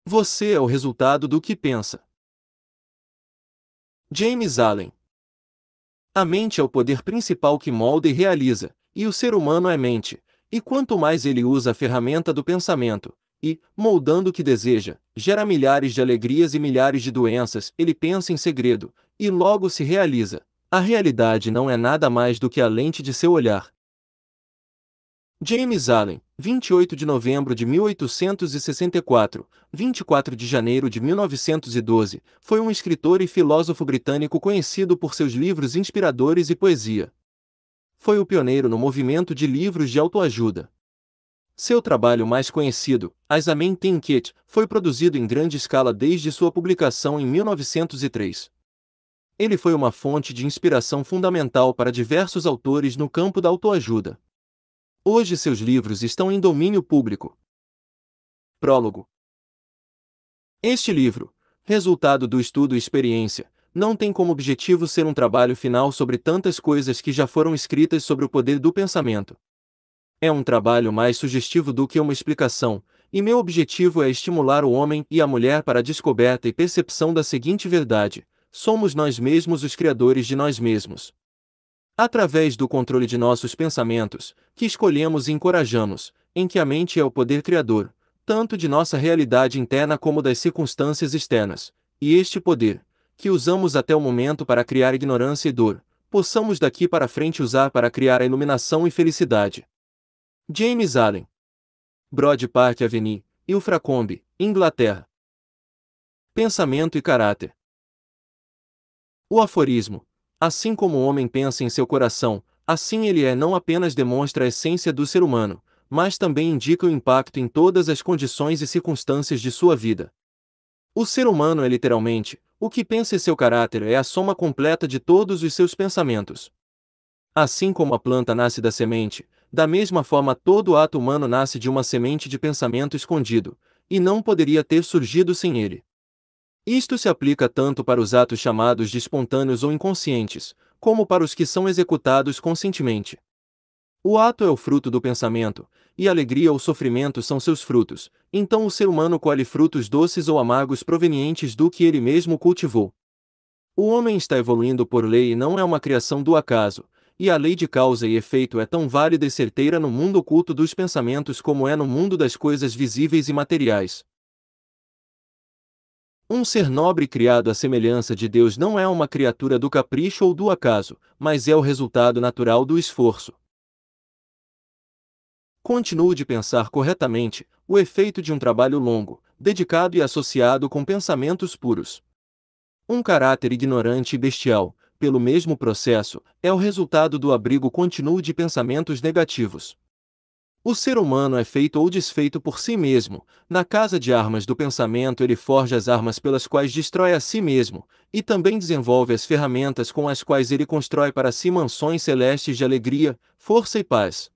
Você é o resultado do que pensa. James Allen. A mente é o poder principal que molda e realiza, e o ser humano é mente. E quanto mais ele usa a ferramenta do pensamento, e, moldando o que deseja, gera milhares de alegrias e milhares de doenças, ele pensa em segredo, e logo se realiza. A realidade não é nada mais do que a lente de seu olhar. James Allen, 28 de novembro de 1864, 24 de janeiro de 1912, foi um escritor e filósofo britânico conhecido por seus livros inspiradores e poesia. Foi o pioneiro no movimento de livros de autoajuda. Seu trabalho mais conhecido, As a Man Thinketh, foi produzido em grande escala desde sua publicação em 1903. Ele foi uma fonte de inspiração fundamental para diversos autores no campo da autoajuda. Hoje seus livros estão em domínio público. Prólogo. Este livro, resultado do estudo e experiência, não tem como objetivo ser um trabalho final sobre tantas coisas que já foram escritas sobre o poder do pensamento. É um trabalho mais sugestivo do que uma explicação, e meu objetivo é estimular o homem e a mulher para a descoberta e percepção da seguinte verdade: somos nós mesmos os criadores de nós mesmos. Através do controle de nossos pensamentos, que escolhemos e encorajamos, em que a mente é o poder criador, tanto de nossa realidade interna como das circunstâncias externas, e este poder, que usamos até o momento para criar ignorância e dor, possamos daqui para frente usar para criar a iluminação e felicidade. James Allen. Broad Park Avenue, Ilfracombe, Inglaterra. Pensamento e caráter. O aforismo: assim como o homem pensa em seu coração, assim ele é, não apenas demonstra a essência do ser humano, mas também indica o impacto em todas as condições e circunstâncias de sua vida. O ser humano é literalmente, o que pensa e seu caráter é a soma completa de todos os seus pensamentos. Assim como a planta nasce da semente, da mesma forma todo ato humano nasce de uma semente de pensamento escondido, e não poderia ter surgido sem ele. Isto se aplica tanto para os atos chamados de espontâneos ou inconscientes, como para os que são executados conscientemente. O ato é o fruto do pensamento, e a alegria ou sofrimento são seus frutos, então o ser humano colhe frutos doces ou amargos provenientes do que ele mesmo cultivou. O homem está evoluindo por lei e não é uma criação do acaso, e a lei de causa e efeito é tão válida e certeira no mundo oculto dos pensamentos como é no mundo das coisas visíveis e materiais. Um ser nobre criado à semelhança de Deus não é uma criatura do capricho ou do acaso, mas é o resultado natural do esforço. Continuo de pensar corretamente, o efeito de um trabalho longo, dedicado e associado com pensamentos puros. Um caráter ignorante e bestial, pelo mesmo processo, é o resultado do abrigo contínuo de pensamentos negativos. O ser humano é feito ou desfeito por si mesmo. Na casa de armas do pensamento ele forja as armas pelas quais destrói a si mesmo, e também desenvolve as ferramentas com as quais ele constrói para si mansões celestes de alegria, força e paz.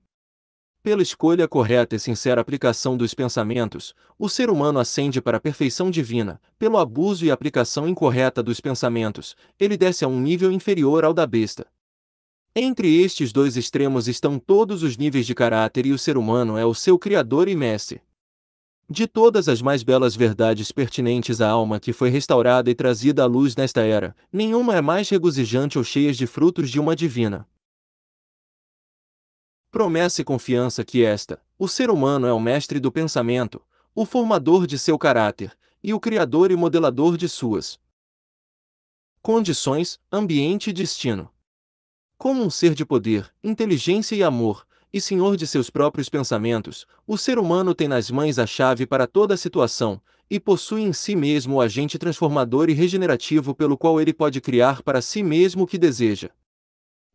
Pela escolha correta e sincera aplicação dos pensamentos, o ser humano ascende para a perfeição divina. Pelo abuso e aplicação incorreta dos pensamentos, ele desce a um nível inferior ao da besta. Entre estes dois extremos estão todos os níveis de caráter e o ser humano é o seu criador e mestre. De todas as mais belas verdades pertinentes à alma que foi restaurada e trazida à luz nesta era, nenhuma é mais regozijante ou cheia de frutos de uma divina promessa e confiança que esta: o ser humano é o mestre do pensamento, o formador de seu caráter, e o criador e modelador de suas condições, ambiente e destino. Como um ser de poder, inteligência e amor, e senhor de seus próprios pensamentos, o ser humano tem nas mãos a chave para toda a situação, e possui em si mesmo o agente transformador e regenerativo pelo qual ele pode criar para si mesmo o que deseja.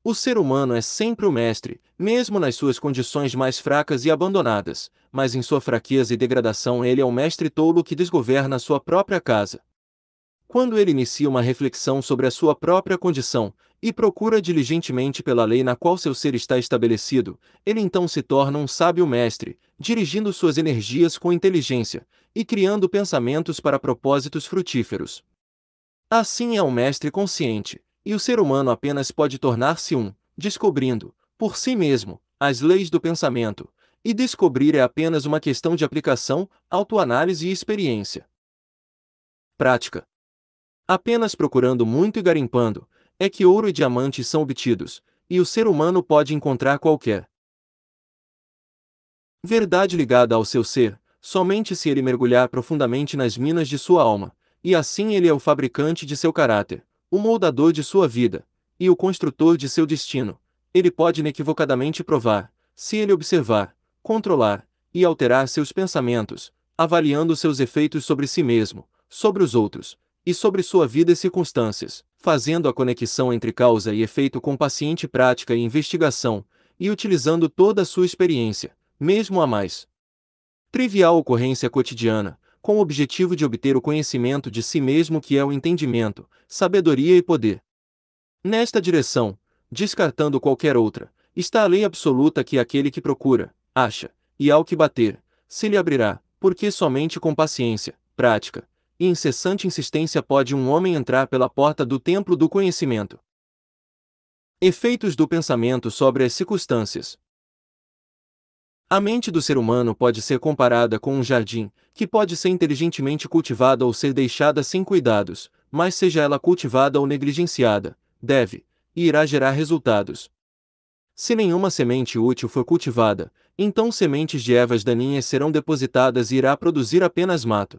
O ser humano é sempre o mestre, mesmo nas suas condições mais fracas e abandonadas, mas em sua fraqueza e degradação ele é o mestre tolo que desgoverna sua própria casa. Quando ele inicia uma reflexão sobre a sua própria condição, e procura diligentemente pela lei na qual seu ser está estabelecido, ele então se torna um sábio mestre, dirigindo suas energias com inteligência, e criando pensamentos para propósitos frutíferos. Assim é o mestre consciente, e o ser humano apenas pode tornar-se um, descobrindo, por si mesmo, as leis do pensamento, e descobrir é apenas uma questão de aplicação, autoanálise e experiência. Prática. Apenas procurando muito e garimpando, é que ouro e diamantes são obtidos, e o ser humano pode encontrar qualquer verdade ligada ao seu ser, somente se ele mergulhar profundamente nas minas de sua alma, e assim ele é o fabricante de seu caráter, o moldador de sua vida, e o construtor de seu destino. Ele pode inequivocadamente provar, se ele observar, controlar e alterar seus pensamentos, avaliando seus efeitos sobre si mesmo, sobre os outros, e sobre sua vida e circunstâncias, fazendo a conexão entre causa e efeito com paciente prática e investigação, e utilizando toda a sua experiência, mesmo a mais trivial ocorrência cotidiana, com o objetivo de obter o conhecimento de si mesmo, que é o entendimento, sabedoria e poder. Nesta direção, descartando qualquer outra, está a lei absoluta, que aquele que procura, acha, e ao que bater, se lhe abrirá, porque somente com paciência, prática e incessante insistência pode um homem entrar pela porta do templo do conhecimento. Efeitos do pensamento sobre as circunstâncias. A mente do ser humano pode ser comparada com um jardim, que pode ser inteligentemente cultivada ou ser deixada sem cuidados, mas seja ela cultivada ou negligenciada, deve e irá gerar resultados. Se nenhuma semente útil for cultivada, então sementes de ervas daninhas serão depositadas e irá produzir apenas mato.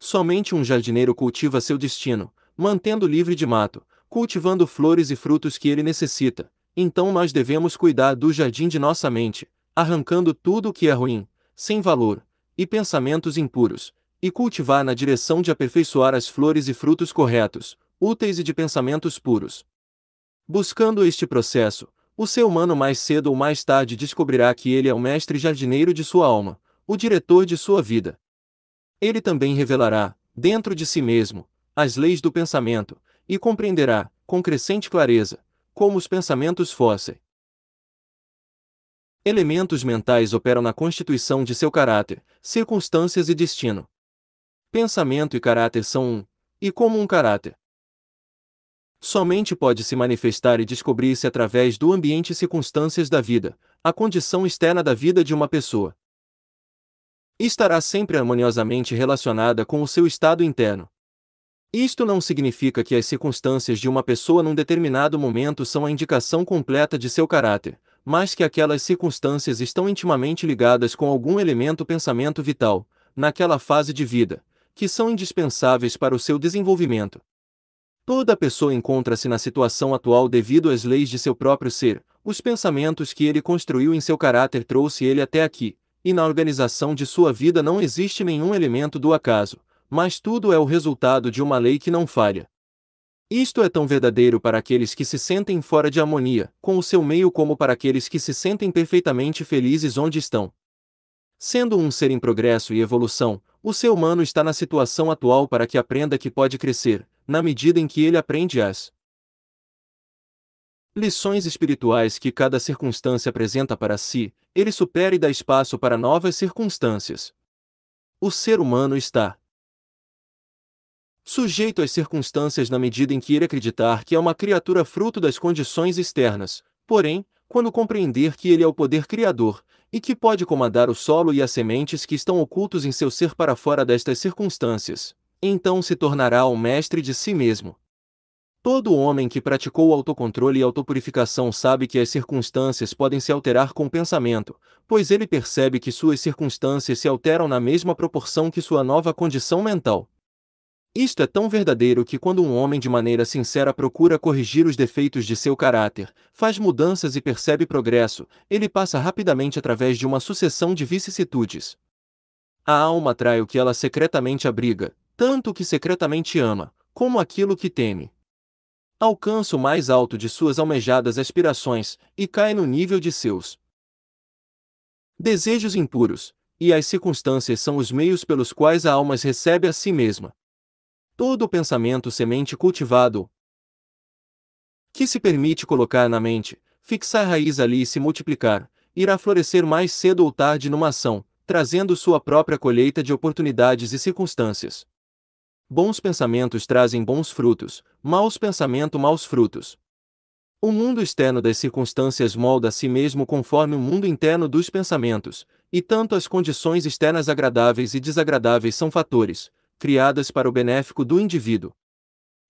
Somente um jardineiro cultiva seu destino, mantendo livre de mato, cultivando flores e frutos que ele necessita. Então nós devemos cuidar do jardim de nossa mente, arrancando tudo o que é ruim, sem valor, e pensamentos impuros, e cultivar na direção de aperfeiçoar as flores e frutos corretos, úteis e de pensamentos puros. Buscando este processo, o ser humano mais cedo ou mais tarde descobrirá que ele é o mestre jardineiro de sua alma, o diretor de sua vida. Ele também revelará, dentro de si mesmo, as leis do pensamento, e compreenderá, com crescente clareza, como os pensamentos fossem elementos mentais operam na constituição de seu caráter, circunstâncias e destino. Pensamento e caráter são um, e como um caráter somente pode se manifestar e descobrir-se através do ambiente e circunstâncias da vida, a condição externa da vida de uma pessoa estará sempre harmoniosamente relacionada com o seu estado interno. Isto não significa que as circunstâncias de uma pessoa num determinado momento são a indicação completa de seu caráter, mas que aquelas circunstâncias estão intimamente ligadas com algum elemento pensamento vital, naquela fase de vida, que são indispensáveis para o seu desenvolvimento. Toda pessoa encontra-se na situação atual devido às leis de seu próprio ser, os pensamentos que ele construiu em seu caráter trouxe ele até aqui, e na organização de sua vida não existe nenhum elemento do acaso, mas tudo é o resultado de uma lei que não falha. Isto é tão verdadeiro para aqueles que se sentem fora de harmonia com o seu meio como para aqueles que se sentem perfeitamente felizes onde estão. Sendo um ser em progresso e evolução, o ser humano está na situação atual para que aprenda que pode crescer, na medida em que ele aprende as lições espirituais que cada circunstância apresenta para si, ele supera e dá espaço para novas circunstâncias. O ser humano está sujeito às circunstâncias na medida em que ele acreditar que é uma criatura fruto das condições externas, porém, quando compreender que ele é o poder criador, e que pode comandar o solo e as sementes que estão ocultos em seu ser para fora destas circunstâncias, então se tornará o mestre de si mesmo. Todo homem que praticou o autocontrole e autopurificação sabe que as circunstâncias podem se alterar com o pensamento, pois ele percebe que suas circunstâncias se alteram na mesma proporção que sua nova condição mental. Isto é tão verdadeiro que quando um homem de maneira sincera procura corrigir os defeitos de seu caráter, faz mudanças e percebe progresso, ele passa rapidamente através de uma sucessão de vicissitudes. A alma atrai o que ela secretamente abriga, tanto o que secretamente ama, como aquilo que teme. Alcança o mais alto de suas almejadas aspirações, e cai no nível de seus desejos impuros, e as circunstâncias são os meios pelos quais a alma recebe a si mesma. Todo o pensamento semente cultivado, que se permite colocar na mente, fixar raiz ali e se multiplicar, irá florescer mais cedo ou tarde numa ação, trazendo sua própria colheita de oportunidades e circunstâncias. Bons pensamentos trazem bons frutos, maus pensamentos maus frutos. O mundo externo das circunstâncias molda a si mesmo conforme o mundo interno dos pensamentos, e tanto as condições externas agradáveis e desagradáveis são fatores, criadas para o benéfico do indivíduo.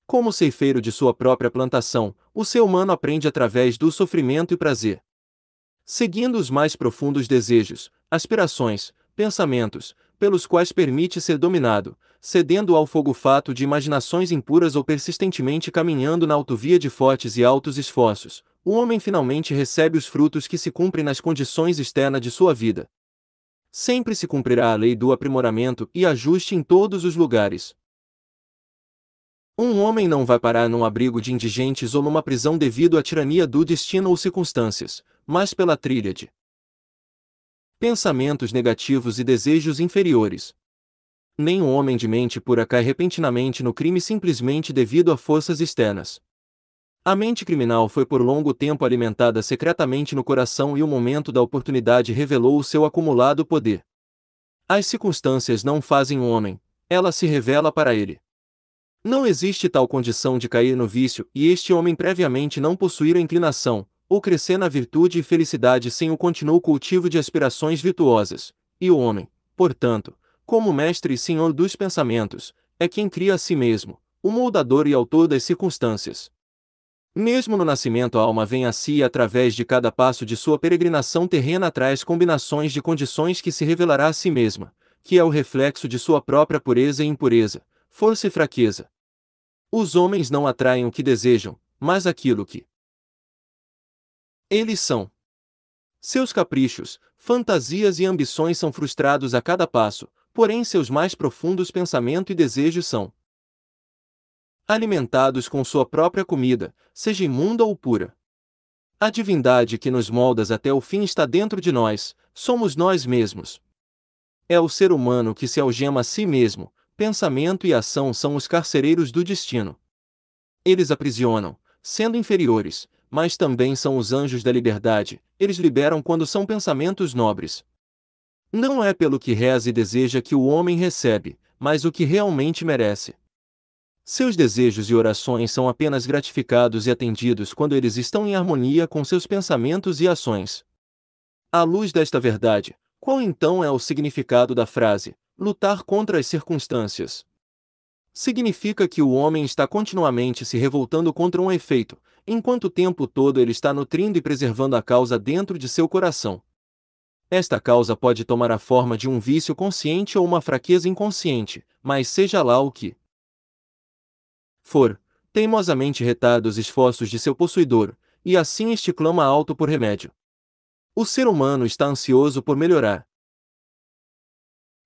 Como ceifeiro de sua própria plantação, o ser humano aprende através do sofrimento e prazer. Seguindo os mais profundos desejos, aspirações, pensamentos, pelos quais permite ser dominado, cedendo ao fogo fato de imaginações impuras ou persistentemente caminhando na autovia de fortes e altos esforços, o homem finalmente recebe os frutos que se cumprem nas condições externas de sua vida. Sempre se cumprirá a lei do aprimoramento e ajuste em todos os lugares. Um homem não vai parar num abrigo de indigentes ou numa prisão devido à tirania do destino ou circunstâncias, mas pela tríade. Pensamentos negativos e desejos inferiores. Nenhum homem de mente pura cai repentinamente no crime simplesmente devido a forças externas. A mente criminal foi por longo tempo alimentada secretamente no coração e o momento da oportunidade revelou o seu acumulado poder. As circunstâncias não fazem o homem, ela se revela para ele. Não existe tal condição de cair no vício e este homem previamente não possuir a inclinação, ou crescer na virtude e felicidade sem o contínuo cultivo de aspirações virtuosas, e o homem, portanto, como mestre e senhor dos pensamentos, é quem cria a si mesmo, o moldador e autor das circunstâncias. Mesmo no nascimento a alma vem a si e através de cada passo de sua peregrinação terrena traz combinações de condições que se revelará a si mesma, que é o reflexo de sua própria pureza e impureza, força e fraqueza. Os homens não atraem o que desejam, mas aquilo que eles são. Seus caprichos, fantasias e ambições são frustrados a cada passo, porém seus mais profundos pensamentos e desejos são alimentados com sua própria comida, seja imunda ou pura. A divindade que nos molda até o fim está dentro de nós, somos nós mesmos. É o ser humano que se algema a si mesmo, pensamento e ação são os carcereiros do destino. Eles aprisionam, sendo inferiores, mas também são os anjos da liberdade, eles liberam quando são pensamentos nobres. Não é pelo que reza e deseja que o homem recebe, mas o que realmente merece. Seus desejos e orações são apenas gratificados e atendidos quando eles estão em harmonia com seus pensamentos e ações. À luz desta verdade, qual então é o significado da frase, lutar contra as circunstâncias? Significa que o homem está continuamente se revoltando contra um efeito, enquanto o tempo todo ele está nutrindo e preservando a causa dentro de seu coração. Esta causa pode tomar a forma de um vício consciente ou uma fraqueza inconsciente, mas seja lá o que for, teimosamente retarda os esforços de seu possuidor, e assim este clama alto por remédio. O ser humano está ansioso por melhorar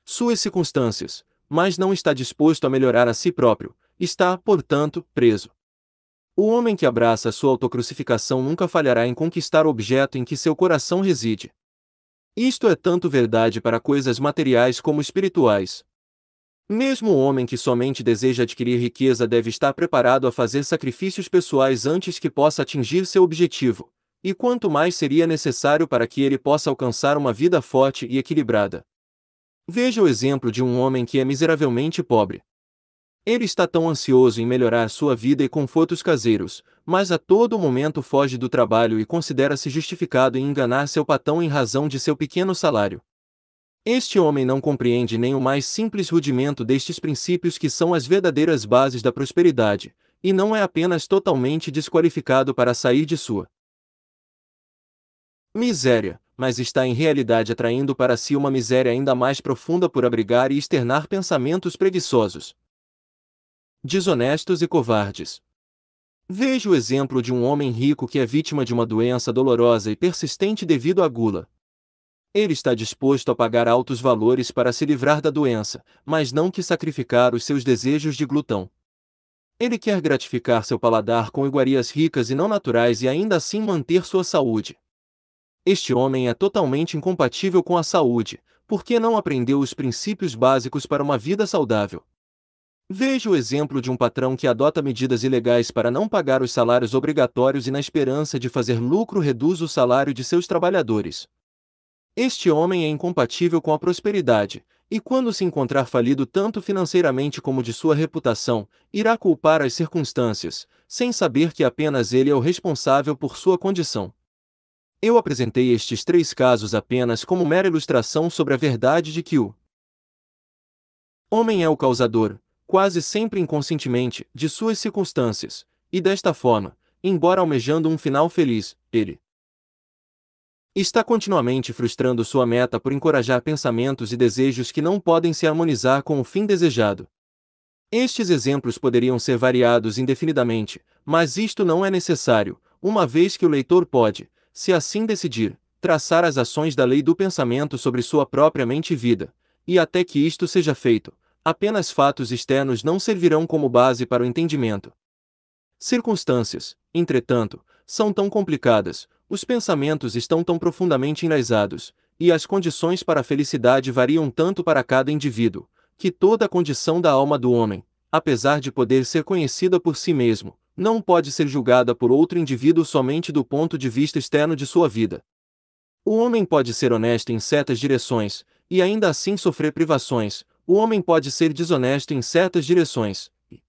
suas circunstâncias, mas não está disposto a melhorar a si próprio, está, portanto, preso. O homem que abraça a sua autocrucificação nunca falhará em conquistar o objeto em que seu coração reside. Isto é tanto verdade para coisas materiais como espirituais. Mesmo o homem que somente deseja adquirir riqueza deve estar preparado a fazer sacrifícios pessoais antes que possa atingir seu objetivo, e quanto mais seria necessário para que ele possa alcançar uma vida forte e equilibrada. Veja o exemplo de um homem que é miseravelmente pobre. Ele está tão ansioso em melhorar sua vida e confortos caseiros, mas a todo momento foge do trabalho e considera-se justificado em enganar seu patrão em razão de seu pequeno salário. Este homem não compreende nem o mais simples rudimento destes princípios que são as verdadeiras bases da prosperidade, e não é apenas totalmente desqualificado para sair de sua miséria, mas está em realidade atraindo para si uma miséria ainda mais profunda por abrigar e externar pensamentos preguiçosos, desonestos e covardes. Veja o exemplo de um homem rico que é vítima de uma doença dolorosa e persistente devido à gula. Ele está disposto a pagar altos valores para se livrar da doença, mas não quer sacrificar os seus desejos de glutão. Ele quer gratificar seu paladar com iguarias ricas e não naturais e ainda assim manter sua saúde. Este homem é totalmente incompatível com a saúde, porque não aprendeu os princípios básicos para uma vida saudável. Veja o exemplo de um patrão que adota medidas ilegais para não pagar os salários obrigatórios e na esperança de fazer lucro reduz o salário de seus trabalhadores. Este homem é incompatível com a prosperidade, e quando se encontrar falido tanto financeiramente como de sua reputação, irá culpar as circunstâncias, sem saber que apenas ele é o responsável por sua condição. Eu apresentei estes 3 casos apenas como mera ilustração sobre a verdade de que o Homem é o causador, quase sempre inconscientemente, de suas circunstâncias, e desta forma, embora almejando um final feliz, ele está continuamente frustrando sua meta por encorajar pensamentos e desejos que não podem se harmonizar com o fim desejado. Estes exemplos poderiam ser variados indefinidamente, mas isto não é necessário, uma vez que o leitor pode, se assim decidir, traçar as ações da lei do pensamento sobre sua própria mente e vida, e até que isto seja feito, apenas fatos externos não servirão como base para o entendimento. Circunstâncias, entretanto, são tão complicadas, os pensamentos estão tão profundamente enraizados, e as condições para a felicidade variam tanto para cada indivíduo, que toda a condição da alma do homem, apesar de poder ser conhecida por si mesmo, não pode ser julgada por outro indivíduo somente do ponto de vista externo de sua vida. O homem pode ser honesto em certas direções, e ainda assim sofrer privações. O homem pode ser desonesto em certas direções, e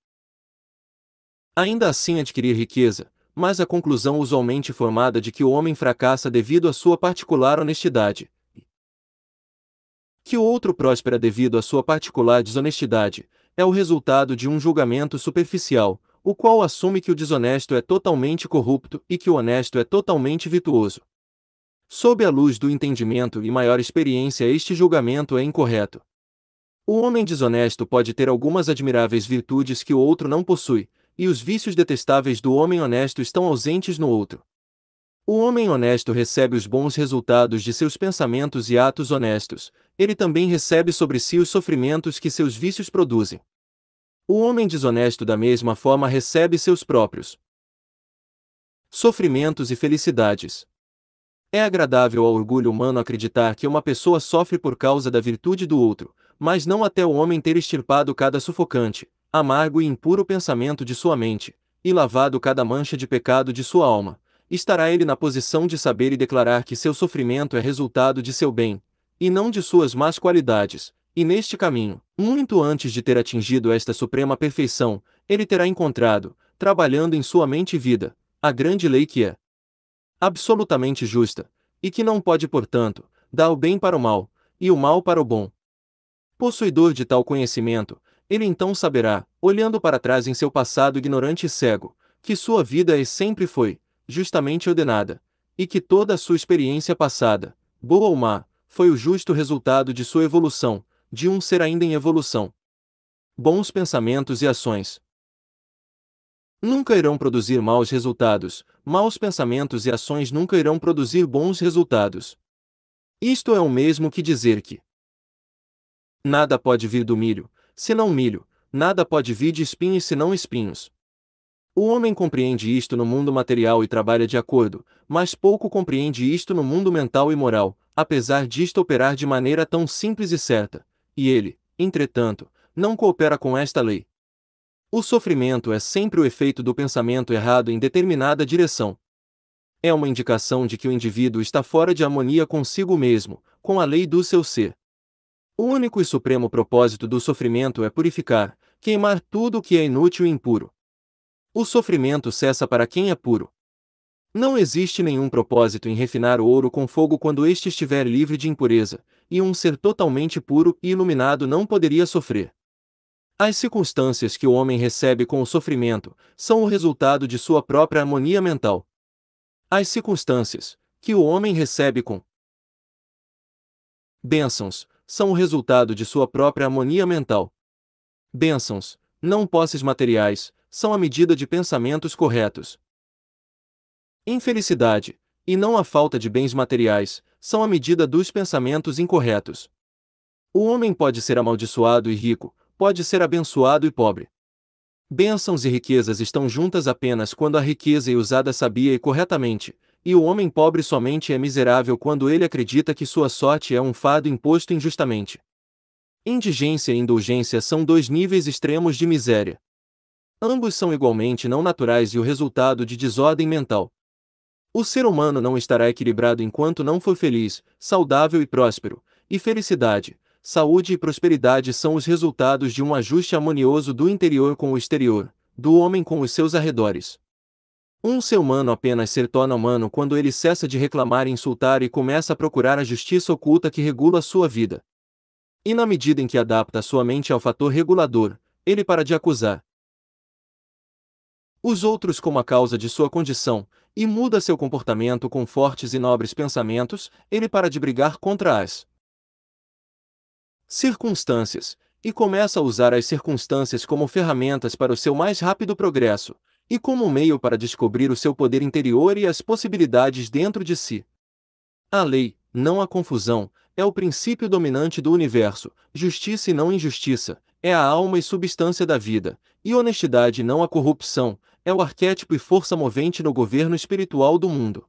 ainda assim adquirir riqueza, mas a conclusão usualmente formada de que o homem fracassa devido à sua particular honestidade, e que o outro próspera devido à sua particular desonestidade, é o resultado de um julgamento superficial, o qual assume que o desonesto é totalmente corrupto e que o honesto é totalmente virtuoso. Sob a luz do entendimento e maior experiência, este julgamento é incorreto. O homem desonesto pode ter algumas admiráveis virtudes que o outro não possui, e os vícios detestáveis do homem honesto estão ausentes no outro. O homem honesto recebe os bons resultados de seus pensamentos e atos honestos, ele também recebe sobre si os sofrimentos que seus vícios produzem. O homem desonesto da mesma forma recebe seus próprios sofrimentos e felicidades. É agradável ao orgulho humano acreditar que uma pessoa sofre por causa da virtude do outro, mas não até o homem ter extirpado cada sufocante, amargo e impuro pensamento de sua mente, e lavado cada mancha de pecado de sua alma, estará ele na posição de saber e declarar que seu sofrimento é resultado de seu bem, e não de suas más qualidades, e neste caminho, muito antes de ter atingido esta suprema perfeição, ele terá encontrado, trabalhando em sua mente e vida, a grande lei que é absolutamente justa, e que não pode, portanto, dar o bem para o mal, e o mal para o bom. Possuidor de tal conhecimento, ele então saberá, olhando para trás em seu passado ignorante e cego, que sua vida sempre foi, justamente ordenada, e que toda a sua experiência passada, boa ou má, foi o justo resultado de sua evolução, de um ser ainda em evolução. Bons pensamentos e ações nunca irão produzir maus resultados, maus pensamentos e ações nunca irão produzir bons resultados. Isto é o mesmo que dizer que nada pode vir do milho, senão milho, nada pode vir de espinhos senão espinhos. O homem compreende isto no mundo material e trabalha de acordo, mas pouco compreende isto no mundo mental e moral, apesar disto operar de maneira tão simples e certa, e ele, entretanto, não coopera com esta lei. O sofrimento é sempre o efeito do pensamento errado em determinada direção. É uma indicação de que o indivíduo está fora de harmonia consigo mesmo, com a lei do seu ser. O único e supremo propósito do sofrimento é purificar, queimar tudo o que é inútil e impuro. O sofrimento cessa para quem é puro. Não existe nenhum propósito em refinar o ouro com fogo quando este estiver livre de impureza, e um ser totalmente puro e iluminado não poderia sofrer. As circunstâncias que o homem recebe com o sofrimento são o resultado de sua própria harmonia mental. As circunstâncias que o homem recebe com bênçãos são o resultado de sua própria harmonia mental. Bênçãos, não posses materiais, são a medida de pensamentos corretos. Infelicidade, e não a falta de bens materiais, são a medida dos pensamentos incorretos. O homem pode ser amaldiçoado e rico, pode ser abençoado e pobre. Bênçãos e riquezas estão juntas apenas quando a riqueza é usada sabia e corretamente, e o homem pobre somente é miserável quando ele acredita que sua sorte é um fardo imposto injustamente. Indigência e indulgência são dois níveis extremos de miséria. Ambos são igualmente não naturais e o resultado de desordem mental. O ser humano não estará equilibrado enquanto não for feliz, saudável e próspero, e felicidade, saúde e prosperidade são os resultados de um ajuste harmonioso do interior com o exterior, do homem com os seus arredores. Um ser humano apenas se torna humano quando ele cessa de reclamar e insultar e começa a procurar a justiça oculta que regula a sua vida. E na medida em que adapta a sua mente ao fator regulador, ele para de acusar os outros como a causa de sua condição, e muda seu comportamento com fortes e nobres pensamentos, ele para de brigar contra as circunstâncias, e começa a usar as circunstâncias como ferramentas para o seu mais rápido progresso, e como um meio para descobrir o seu poder interior e as possibilidades dentro de si. A lei, não a confusão, é o princípio dominante do universo, justiça e não injustiça, é a alma e substância da vida, e honestidade e não a corrupção, é o arquétipo e força movente no governo espiritual do mundo.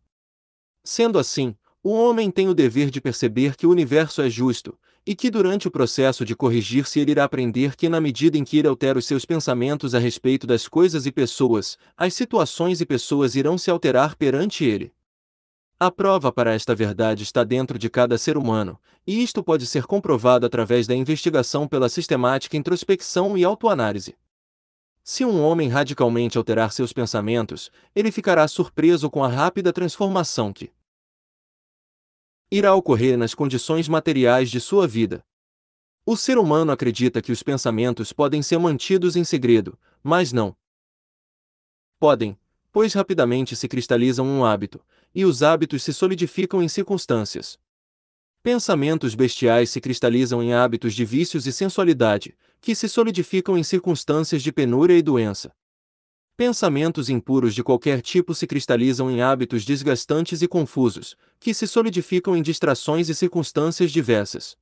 Sendo assim, o homem tem o dever de perceber que o universo é justo, e que durante o processo de corrigir-se ele irá aprender que na medida em que ele altera os seus pensamentos a respeito das coisas e pessoas, as situações e pessoas irão se alterar perante ele. A prova para esta verdade está dentro de cada ser humano, e isto pode ser comprovado através da investigação pela sistemática introspecção e autoanálise. Se um homem radicalmente alterar seus pensamentos, ele ficará surpreso com a rápida transformação que irá ocorrer nas condições materiais de sua vida. O ser humano acredita que os pensamentos podem ser mantidos em segredo, mas não podem, pois rapidamente se cristalizam um hábito, e os hábitos se solidificam em circunstâncias. Pensamentos bestiais se cristalizam em hábitos de vícios e sensualidade, que se solidificam em circunstâncias de penúria e doença. Pensamentos impuros de qualquer tipo se cristalizam em hábitos desgastantes e confusos, que se solidificam em distrações e circunstâncias diversas.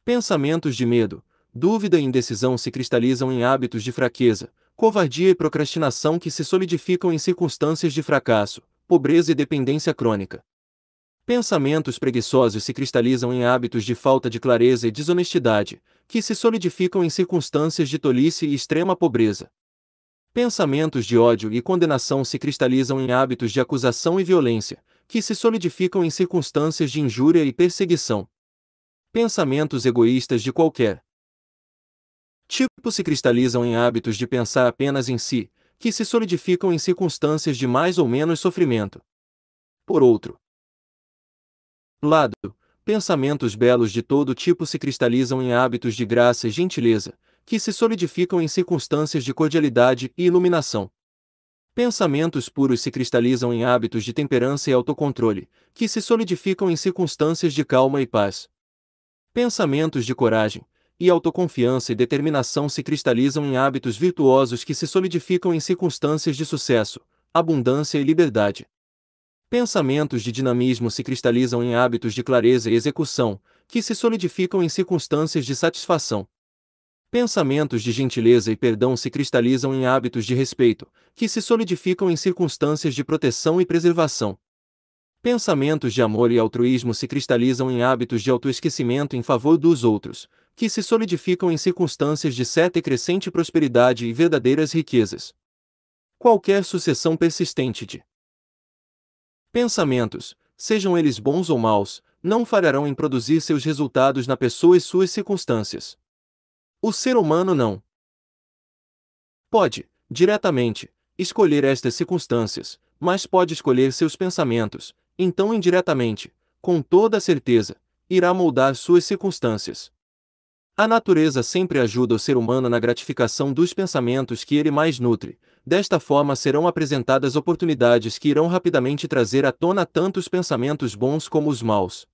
Pensamentos de medo, dúvida e indecisão se cristalizam em hábitos de fraqueza, covardia e procrastinação que se solidificam em circunstâncias de fracasso, pobreza e dependência crônica. Pensamentos preguiçosos se cristalizam em hábitos de falta de clareza e desonestidade, que se solidificam em circunstâncias de tolice e extrema pobreza. Pensamentos de ódio e condenação se cristalizam em hábitos de acusação e violência, que se solidificam em circunstâncias de injúria e perseguição. Pensamentos egoístas de qualquer tipo se cristalizam em hábitos de pensar apenas em si, que se solidificam em circunstâncias de mais ou menos sofrimento. Por outro lado, pensamentos belos de todo tipo se cristalizam em hábitos de graça e gentileza, que se solidificam em circunstâncias de cordialidade e iluminação. Pensamentos puros se cristalizam em hábitos de temperança e autocontrole, que se solidificam em circunstâncias de calma e paz. Pensamentos de coragem e autoconfiança e determinação se cristalizam em hábitos virtuosos que se solidificam em circunstâncias de sucesso, abundância e liberdade. Pensamentos de dinamismo se cristalizam em hábitos de clareza e execução, que se solidificam em circunstâncias de satisfação. Pensamentos de gentileza e perdão se cristalizam em hábitos de respeito, que se solidificam em circunstâncias de proteção e preservação. Pensamentos de amor e altruísmo se cristalizam em hábitos de autoesquecimento em favor dos outros, que se solidificam em circunstâncias de certa e crescente prosperidade e verdadeiras riquezas. Qualquer sucessão persistente de pensamentos, sejam eles bons ou maus, não falharão em produzir seus resultados na pessoa e suas circunstâncias. O ser humano não pode, diretamente, escolher estas circunstâncias, mas pode escolher seus pensamentos, então indiretamente, com toda a certeza, irá moldar suas circunstâncias. A natureza sempre ajuda o ser humano na gratificação dos pensamentos que ele mais nutre, desta forma serão apresentadas oportunidades que irão rapidamente trazer à tona tanto os pensamentos bons como os maus.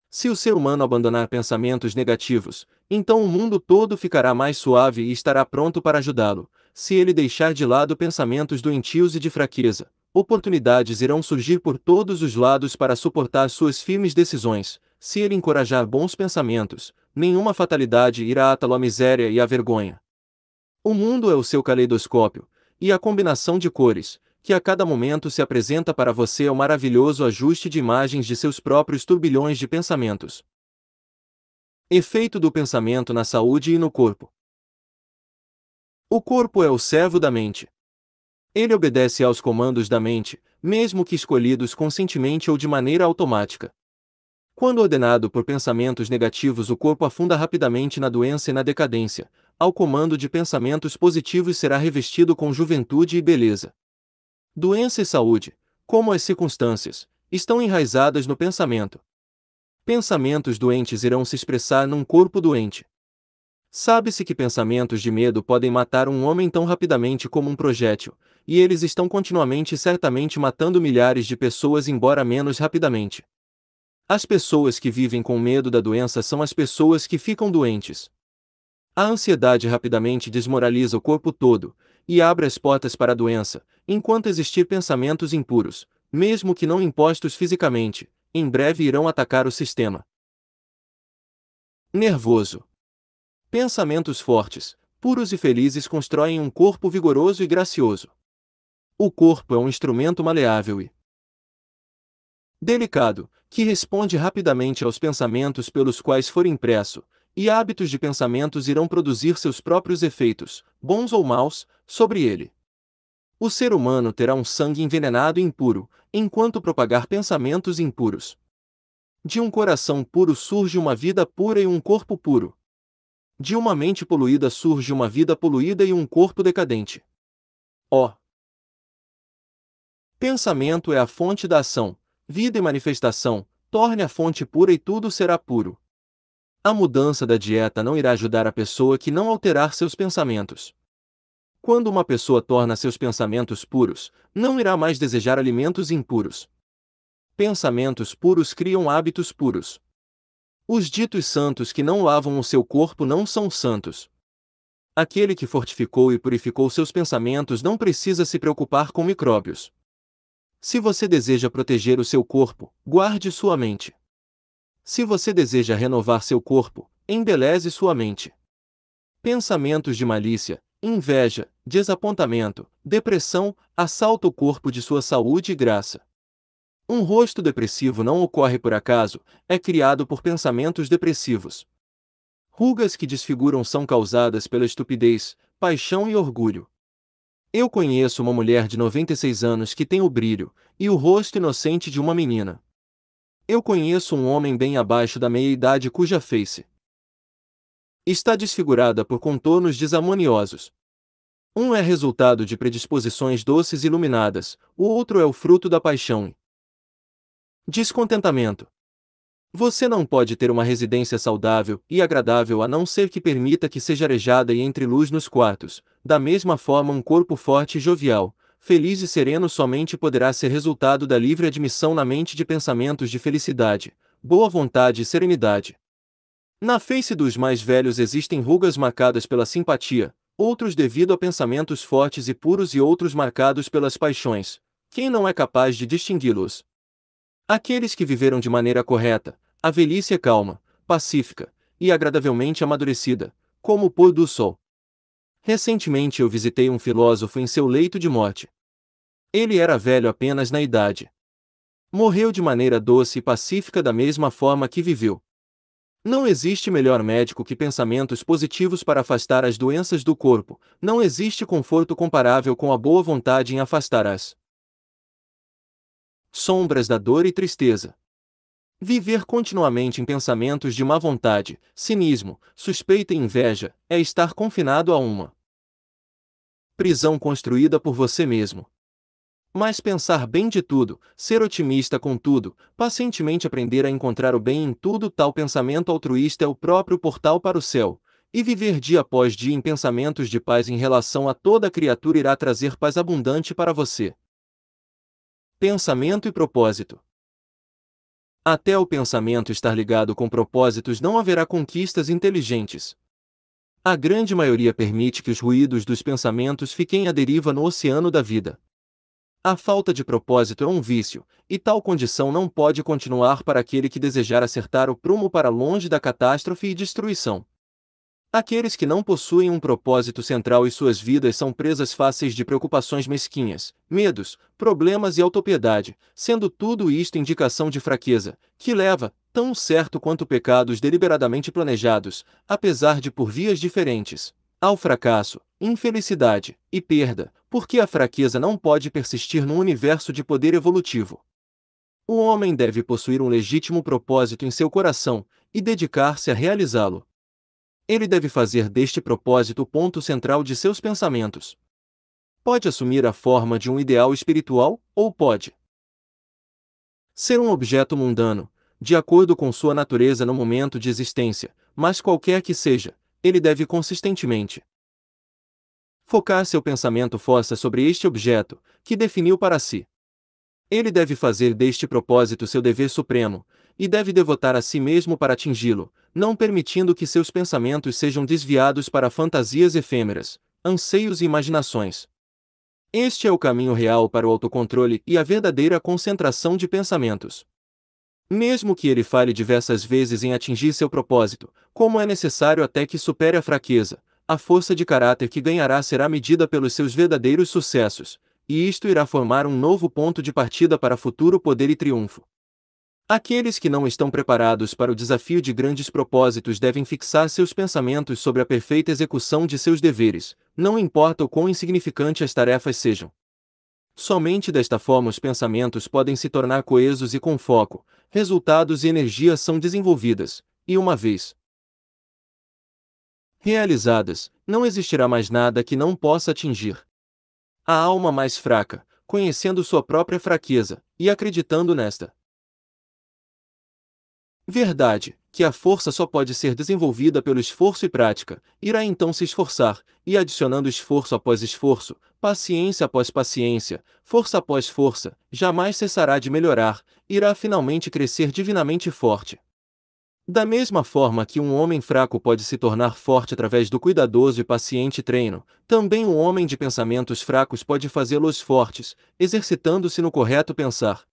Se o ser humano abandonar pensamentos negativos, então o mundo todo ficará mais suave e estará pronto para ajudá-lo. Se ele deixar de lado pensamentos doentios e de fraqueza, oportunidades irão surgir por todos os lados para suportar suas firmes decisões. Se ele encorajar bons pensamentos, nenhuma fatalidade irá atá-lo à miséria e à vergonha. O mundo é o seu caleidoscópio, e a combinação de cores, que a cada momento se apresenta para você é o maravilhoso ajuste de imagens de seus próprios turbilhões de pensamentos. Efeito do pensamento na saúde e no corpo. O corpo é o servo da mente. Ele obedece aos comandos da mente, mesmo que escolhidos conscientemente ou de maneira automática. Quando ordenado por pensamentos negativos, o corpo afunda rapidamente na doença e na decadência. Ao comando de pensamentos positivos será revestido com juventude e beleza. Doença e saúde, como as circunstâncias, estão enraizadas no pensamento. Pensamentos doentes irão se expressar num corpo doente. Sabe-se que pensamentos de medo podem matar um homem tão rapidamente como um projétil, e eles estão continuamente e certamente matando milhares de pessoas, embora menos rapidamente. As pessoas que vivem com medo da doença são as pessoas que ficam doentes. A ansiedade rapidamente desmoraliza o corpo todo, e abre as portas para a doença, enquanto existir pensamentos impuros, mesmo que não impostos fisicamente, em breve irão atacar o sistema nervoso. Pensamentos fortes, puros e felizes constroem um corpo vigoroso e gracioso. O corpo é um instrumento maleável e delicado, que responde rapidamente aos pensamentos pelos quais for impresso, e hábitos de pensamentos irão produzir seus próprios efeitos, bons ou maus, sobre ele. O ser humano terá um sangue envenenado e impuro, enquanto propagar pensamentos impuros. De um coração puro surge uma vida pura e um corpo puro. De uma mente poluída surge uma vida poluída e um corpo decadente. Ó, pensamento é a fonte da ação, vida e manifestação, torne a fonte pura e tudo será puro. A mudança da dieta não irá ajudar a pessoa que não alterar seus pensamentos. Quando uma pessoa torna seus pensamentos puros, não irá mais desejar alimentos impuros. Pensamentos puros criam hábitos puros. Os ditos santos que não lavam o seu corpo não são santos. Aquele que fortificou e purificou seus pensamentos não precisa se preocupar com micróbios. Se você deseja proteger o seu corpo, guarde sua mente. Se você deseja renovar seu corpo, embeleze sua mente. Pensamentos de malícia, inveja, desapontamento, depressão, assaltam o corpo de sua saúde e graça. Um rosto depressivo não ocorre por acaso, é criado por pensamentos depressivos. Rugas que desfiguram são causadas pela estupidez, paixão e orgulho. Eu conheço uma mulher de 96 anos que tem o brilho e o rosto inocente de uma menina. Eu conheço um homem bem abaixo da meia-idade cuja face está desfigurada por contornos desarmoniosos. Um é resultado de predisposições doces e iluminadas, o outro é o fruto da paixão e descontentamento. Você não pode ter uma residência saudável e agradável a não ser que permita que seja arejada e entre luz nos quartos. Da mesma forma, um corpo forte e jovial, feliz e sereno somente poderá ser resultado da livre admissão na mente de pensamentos de felicidade, boa vontade e serenidade. Na face dos mais velhos existem rugas marcadas pela simpatia, outros devido a pensamentos fortes e puros e outros marcados pelas paixões. Quem não é capaz de distingui-los? Aqueles que viveram de maneira correta, a velhice é calma, pacífica e agradavelmente amadurecida, como o pôr do sol. Recentemente eu visitei um filósofo em seu leito de morte. Ele era velho apenas na idade. Morreu de maneira doce e pacífica da mesma forma que viveu. Não existe melhor médico que pensamentos positivos para afastar as doenças do corpo, não existe conforto comparável com a boa vontade em afastar-as. Sombras da dor e tristeza. Viver continuamente em pensamentos de má vontade, cinismo, suspeita e inveja, é estar confinado a uma prisão construída por você mesmo. Mas pensar bem de tudo, ser otimista com tudo, pacientemente aprender a encontrar o bem em tudo, tal pensamento altruísta é o próprio portal para o céu, e viver dia após dia em pensamentos de paz em relação a toda criatura irá trazer paz abundante para você. Pensamento e propósito. Até o pensamento estar ligado com propósitos não haverá conquistas inteligentes. A grande maioria permite que os ruídos dos pensamentos fiquem à deriva no oceano da vida. A falta de propósito é um vício, e tal condição não pode continuar para aquele que desejar acertar o prumo para longe da catástrofe e destruição. Aqueles que não possuem um propósito central em suas vidas são presas fáceis de preocupações mesquinhas, medos, problemas e autopiedade, sendo tudo isto indicação de fraqueza, que leva, tão certo quanto pecados deliberadamente planejados, apesar de por vias diferentes, ao fracasso, infelicidade e perda, porque a fraqueza não pode persistir num universo de poder evolutivo. O homem deve possuir um legítimo propósito em seu coração e dedicar-se a realizá-lo. Ele deve fazer deste propósito o ponto central de seus pensamentos. Pode assumir a forma de um ideal espiritual, ou pode ser um objeto mundano, de acordo com sua natureza no momento de existência, mas qualquer que seja, ele deve consistentemente focar seu pensamento força sobre este objeto, que definiu para si. Ele deve fazer deste propósito seu dever supremo, e deve devotar a si mesmo para atingi-lo, não permitindo que seus pensamentos sejam desviados para fantasias efêmeras, anseios e imaginações. Este é o caminho real para o autocontrole e a verdadeira concentração de pensamentos. Mesmo que ele falhe diversas vezes em atingir seu propósito, como é necessário até que supere a fraqueza, a força de caráter que ganhará será medida pelos seus verdadeiros sucessos, e isto irá formar um novo ponto de partida para futuro poder e triunfo. Aqueles que não estão preparados para o desafio de grandes propósitos devem fixar seus pensamentos sobre a perfeita execução de seus deveres, não importa o quão insignificantes as tarefas sejam. Somente desta forma os pensamentos podem se tornar coesos e com foco, resultados e energia são desenvolvidas, e uma vez realizadas, não existirá mais nada que não possa atingir. A alma mais fraca, conhecendo sua própria fraqueza, e acreditando nesta verdade, que a força só pode ser desenvolvida pelo esforço e prática, irá então se esforçar, e adicionando esforço após esforço, paciência após paciência, força após força, jamais cessará de melhorar, irá finalmente crescer divinamente forte. Da mesma forma que um homem fraco pode se tornar forte através do cuidadoso e paciente treino, também um homem de pensamentos fracos pode fazê-los fortes, exercitando-se no correto pensar.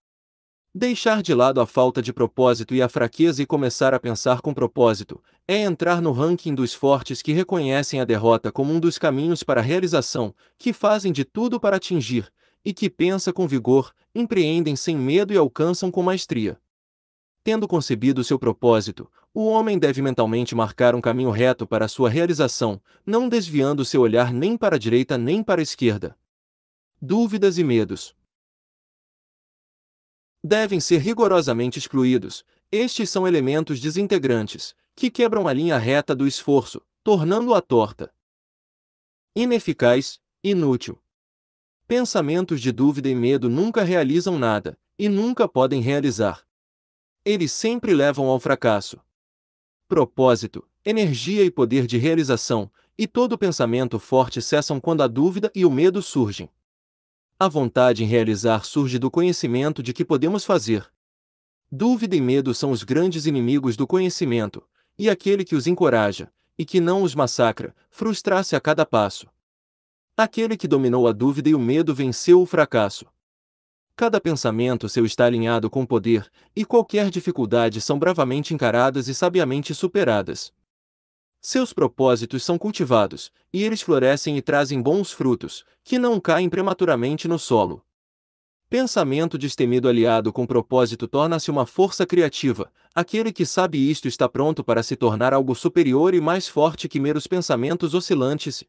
Deixar de lado a falta de propósito e a fraqueza e começar a pensar com propósito, é entrar no ranking dos fortes que reconhecem a derrota como um dos caminhos para a realização, que fazem de tudo para atingir, e que pensa com vigor, empreendem sem medo e alcançam com maestria. Tendo concebido seu propósito, o homem deve mentalmente marcar um caminho reto para a sua realização, não desviando seu olhar nem para a direita nem para a esquerda. Dúvidas e medos devem ser rigorosamente excluídos. Estes são elementos desintegrantes, que quebram a linha reta do esforço, tornando-a torta, ineficaz, inútil. Pensamentos de dúvida e medo nunca realizam nada, e nunca podem realizar. Eles sempre levam ao fracasso. Propósito, energia e poder de realização, e todo pensamento forte cessam quando a dúvida e o medo surgem. A vontade em realizar surge do conhecimento de que podemos fazer. Dúvida e medo são os grandes inimigos do conhecimento, e aquele que os encoraja, e que não os massacra, frustra-se a cada passo. Aquele que dominou a dúvida e o medo venceu o fracasso. Cada pensamento seu está alinhado com poder, e qualquer dificuldade são bravamente encaradas e sabiamente superadas. Seus propósitos são cultivados, e eles florescem e trazem bons frutos, que não caem prematuramente no solo. Pensamento destemido aliado com propósito torna-se uma força criativa, aquele que sabe isto está pronto para se tornar algo superior e mais forte que meros pensamentos oscilantes.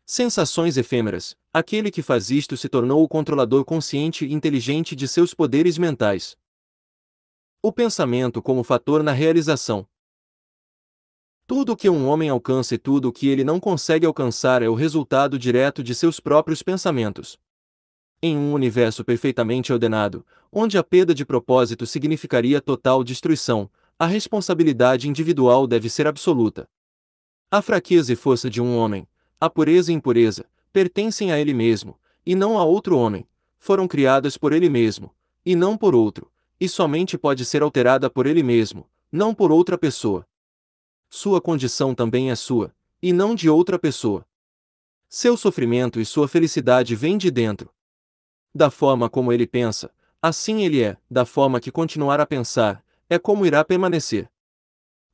Sensações efêmeras, aquele que faz isto se tornou o controlador consciente e inteligente de seus poderes mentais. O pensamento como fator na realização. Tudo o que um homem alcança e tudo o que ele não consegue alcançar é o resultado direto de seus próprios pensamentos. Em um universo perfeitamente ordenado, onde a perda de propósito significaria total destruição, a responsabilidade individual deve ser absoluta. A fraqueza e força de um homem, a pureza e impureza, pertencem a ele mesmo, e não a outro homem, foram criadas por ele mesmo, e não por outro, e somente pode ser alterada por ele mesmo, não por outra pessoa. Sua condição também é sua, e não de outra pessoa. Seu sofrimento e sua felicidade vêm de dentro. Da forma como ele pensa, assim ele é, da forma que continuar a pensar, é como irá permanecer.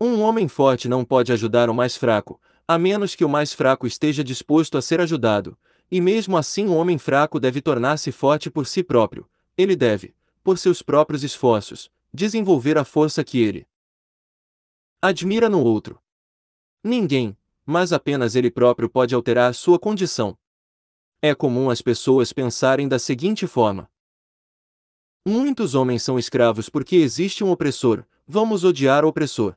Um homem forte não pode ajudar o mais fraco, a menos que o mais fraco esteja disposto a ser ajudado, e mesmo assim o homem fraco deve tornar-se forte por si próprio, ele deve, por seus próprios esforços, desenvolver a força que ele admira no outro. Ninguém, mas apenas ele próprio pode alterar sua condição. É comum as pessoas pensarem da seguinte forma: muitos homens são escravos porque existe um opressor, vamos odiar o opressor.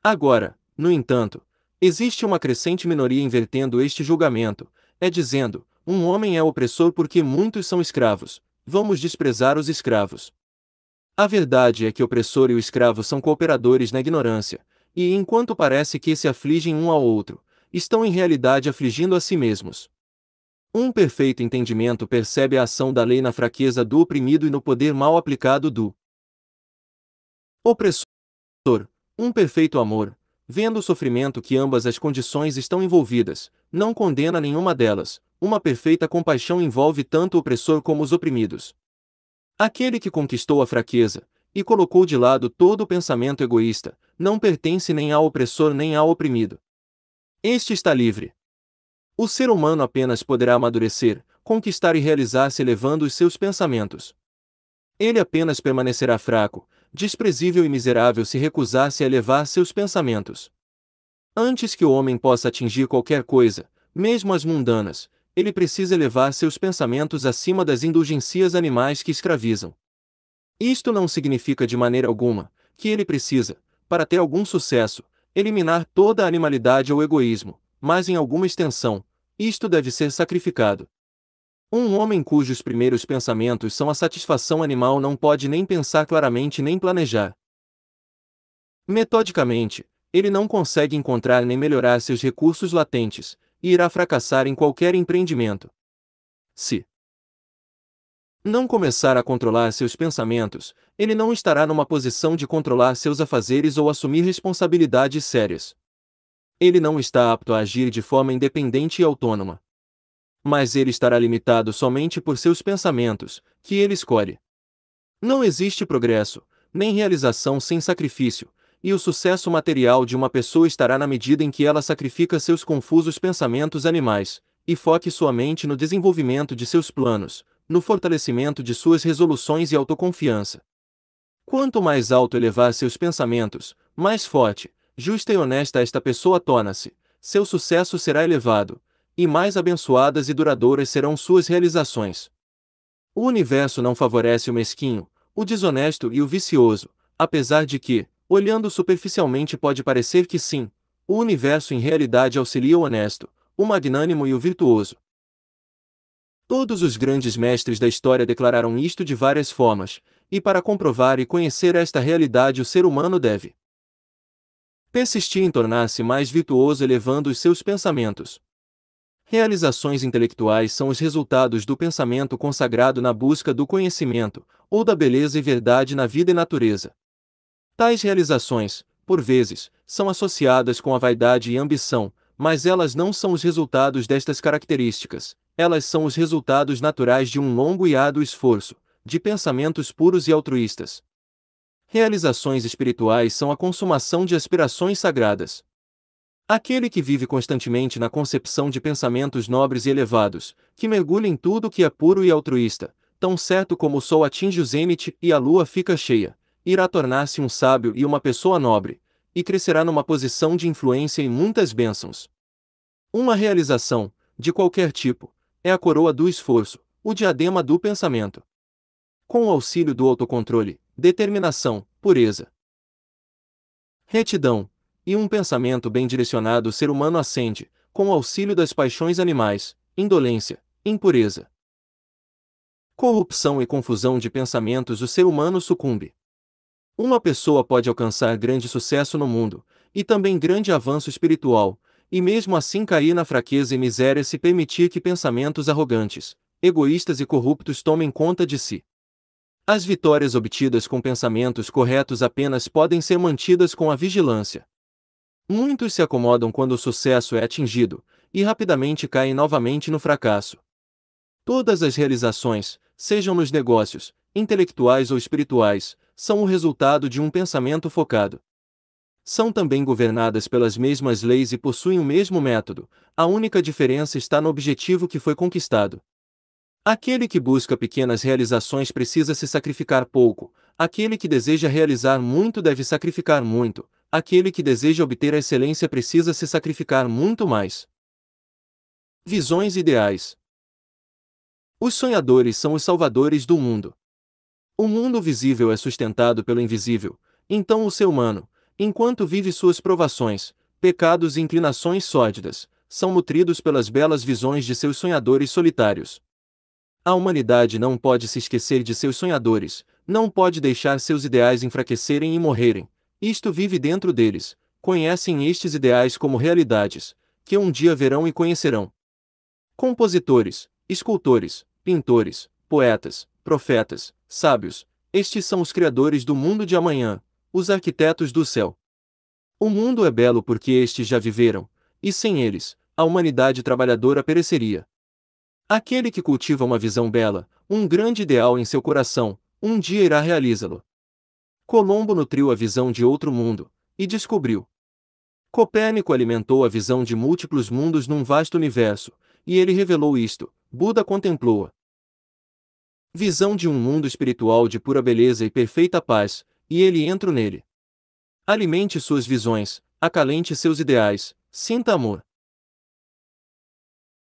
Agora, no entanto, existe uma crescente minoria invertendo este julgamento, é dizendo, um homem é opressor porque muitos são escravos, vamos desprezar os escravos. A verdade é que o opressor e o escravo são cooperadores na ignorância, e enquanto parece que se afligem um ao outro, estão em realidade afligindo a si mesmos. Um perfeito entendimento percebe a ação da lei na fraqueza do oprimido e no poder mal aplicado do opressor. Um perfeito amor, vendo o sofrimento que ambas as condições estão envolvidas, não condena nenhuma delas. Uma perfeita compaixão envolve tanto o opressor como os oprimidos. Aquele que conquistou a fraqueza, e colocou de lado todo o pensamento egoísta, não pertence nem ao opressor nem ao oprimido. Este está livre. O ser humano apenas poderá amadurecer, conquistar e realizar-se elevando os seus pensamentos. Ele apenas permanecerá fraco, desprezível e miserável se recusar-se a elevar seus pensamentos. Antes que o homem possa atingir qualquer coisa, mesmo as mundanas, ele precisa elevar seus pensamentos acima das indulgências animais que escravizam. Isto não significa de maneira alguma que ele precisa, para ter algum sucesso, eliminar toda a animalidade ou egoísmo, mas em alguma extensão, isto deve ser sacrificado. Um homem cujos primeiros pensamentos são a satisfação animal não pode nem pensar claramente nem planejar. Metodicamente, ele não consegue encontrar nem melhorar seus recursos latentes, e irá fracassar em qualquer empreendimento. Se não começar a controlar seus pensamentos, ele não estará numa posição de controlar seus afazeres ou assumir responsabilidades sérias. Ele não está apto a agir de forma independente e autônoma. Mas ele estará limitado somente por seus pensamentos, que ele escolhe. Não existe progresso, nem realização sem sacrifício, e o sucesso material de uma pessoa estará na medida em que ela sacrifica seus confusos pensamentos animais, e foque sua mente no desenvolvimento de seus planos, no fortalecimento de suas resoluções e autoconfiança. Quanto mais alto elevar seus pensamentos, mais forte, justa e honesta esta pessoa torna-se, seu sucesso será elevado, e mais abençoadas e duradouras serão suas realizações. O universo não favorece o mesquinho, o desonesto e o vicioso, apesar de que, olhando superficialmente pode parecer que sim, o universo em realidade auxilia o honesto, o magnânimo e o virtuoso. Todos os grandes mestres da história declararam isto de várias formas, e para comprovar e conhecer esta realidade o ser humano deve persistir em tornar-se mais virtuoso elevando os seus pensamentos. Realizações intelectuais são os resultados do pensamento consagrado na busca do conhecimento, ou da beleza e verdade na vida e natureza. Tais realizações, por vezes, são associadas com a vaidade e ambição, mas elas não são os resultados destas características, elas são os resultados naturais de um longo e árduo esforço, de pensamentos puros e altruístas. Realizações espirituais são a consumação de aspirações sagradas. Aquele que vive constantemente na concepção de pensamentos nobres e elevados, que mergulha em tudo o que é puro e altruísta, tão certo como o sol atinge o zênite e a lua fica cheia, irá tornar-se um sábio e uma pessoa nobre, e crescerá numa posição de influência e muitas bênçãos. Uma realização, de qualquer tipo, é a coroa do esforço, o diadema do pensamento. Com o auxílio do autocontrole, determinação, pureza, retidão, e um pensamento bem direcionado o ser humano ascende, com o auxílio das paixões animais, indolência, impureza, corrupção e confusão de pensamentos o ser humano sucumbe. Uma pessoa pode alcançar grande sucesso no mundo, e também grande avanço espiritual, e mesmo assim cair na fraqueza e miséria se permitir que pensamentos arrogantes, egoístas e corruptos tomem conta de si. As vitórias obtidas com pensamentos corretos apenas podem ser mantidas com a vigilância. Muitos se acomodam quando o sucesso é atingido, e rapidamente caem novamente no fracasso. Todas as realizações, sejam nos negócios, intelectuais ou espirituais, são o resultado de um pensamento focado. São também governadas pelas mesmas leis e possuem o mesmo método, a única diferença está no objetivo que foi conquistado. Aquele que busca pequenas realizações precisa se sacrificar pouco, aquele que deseja realizar muito deve sacrificar muito, aquele que deseja obter a excelência precisa se sacrificar muito mais. Visões ideais. Os sonhadores são os salvadores do mundo. O mundo visível é sustentado pelo invisível, então o ser humano, enquanto vive suas provações, pecados e inclinações sórdidas, são nutridos pelas belas visões de seus sonhadores solitários. A humanidade não pode se esquecer de seus sonhadores, Não pode deixar seus ideais enfraquecerem e morrerem. Isto vive dentro deles. Conhecem estes ideais como realidades, que um dia verão e conhecerão. Compositores, escultores, pintores, poetas, profetas, sábios, estes são os criadores do mundo de amanhã, os arquitetos do céu. O mundo é belo porque estes já viveram, e sem eles, a humanidade trabalhadora pereceria. Aquele que cultiva uma visão bela, um grande ideal em seu coração, um dia irá realizá-lo. Colombo nutriu a visão de outro mundo, e descobriu. Copérnico alimentou a visão de múltiplos mundos num vasto universo, e ele revelou isto, Buda contemplou-a. Visão de um mundo espiritual de pura beleza e perfeita paz, e ele entra nele. Alimente suas visões, acalente seus ideais, sinta amor.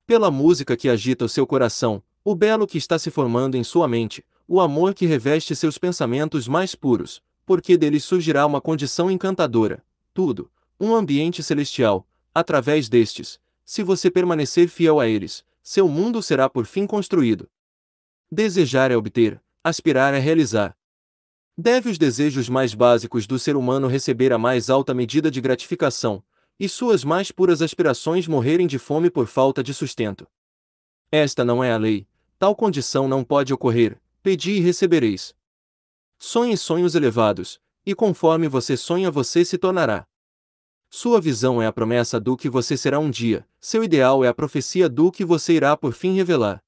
Pela música que agita o seu coração, o belo que está se formando em sua mente, o amor que reveste seus pensamentos mais puros, porque deles surgirá uma condição encantadora, tudo, um ambiente celestial, através destes, se você permanecer fiel a eles, seu mundo será por fim construído. Desejar é obter, aspirar é realizar. Deve os desejos mais básicos do ser humano receber a mais alta medida de gratificação, e suas mais puras aspirações morrerem de fome por falta de sustento. Esta não é a lei, tal condição não pode ocorrer, pedi e recebereis. Sonhe sonhos elevados, e conforme você sonha você se tornará. Sua visão é a promessa do que você será um dia, seu ideal é a profecia do que você irá por fim revelar.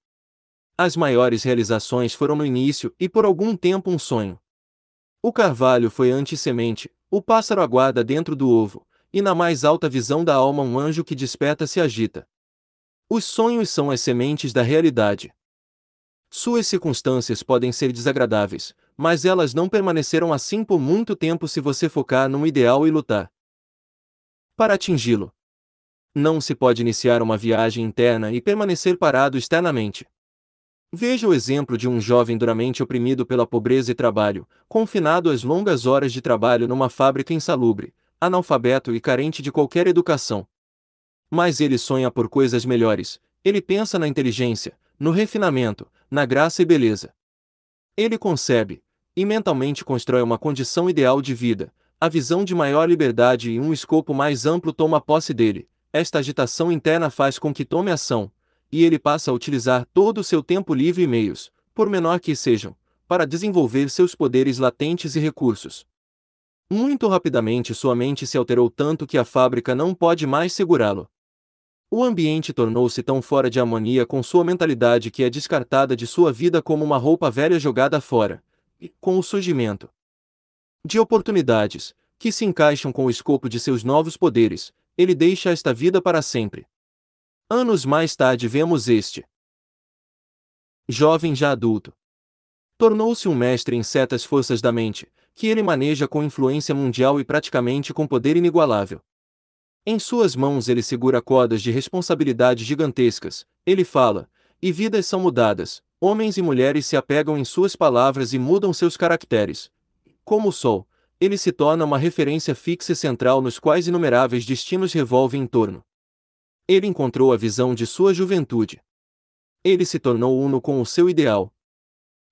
As maiores realizações foram no início e por algum tempo um sonho. O carvalho foi antes semente, o pássaro aguarda dentro do ovo, e na mais alta visão da alma um anjo que desperta se agita. Os sonhos são as sementes da realidade. Suas circunstâncias podem ser desagradáveis, mas elas não permanecerão assim por muito tempo se você focar num ideal e lutar para atingi-lo. Não se pode iniciar uma viagem interna e permanecer parado externamente. Veja o exemplo de um jovem duramente oprimido pela pobreza e trabalho, confinado às longas horas de trabalho numa fábrica insalubre, analfabeto e carente de qualquer educação. Mas ele sonha por coisas melhores, ele pensa na inteligência, no refinamento, na graça e beleza. Ele concebe, e mentalmente constrói uma condição ideal de vida, a visão de maior liberdade e um escopo mais amplo toma posse dele. Esta agitação interna faz com que tome ação, e ele passa a utilizar todo o seu tempo livre e meios, por menor que sejam, para desenvolver seus poderes latentes e recursos. Muito rapidamente sua mente se alterou tanto que a fábrica não pode mais segurá-lo. O ambiente tornou-se tão fora de harmonia com sua mentalidade que é descartada de sua vida como uma roupa velha jogada fora, e, com o surgimento de oportunidades, que se encaixam com o escopo de seus novos poderes, ele deixa esta vida para sempre. Anos mais tarde vemos este jovem já adulto. Tornou-se um mestre em certas forças da mente, que ele maneja com influência mundial e praticamente com poder inigualável. Em suas mãos ele segura cordas de responsabilidade gigantescas, ele fala, e vidas são mudadas, homens e mulheres se apegam em suas palavras e mudam seus caracteres. Como o sol, ele se torna uma referência fixa e central nos quais inumeráveis destinos revolvem em torno. Ele encontrou a visão de sua juventude. Ele se tornou uno com o seu ideal.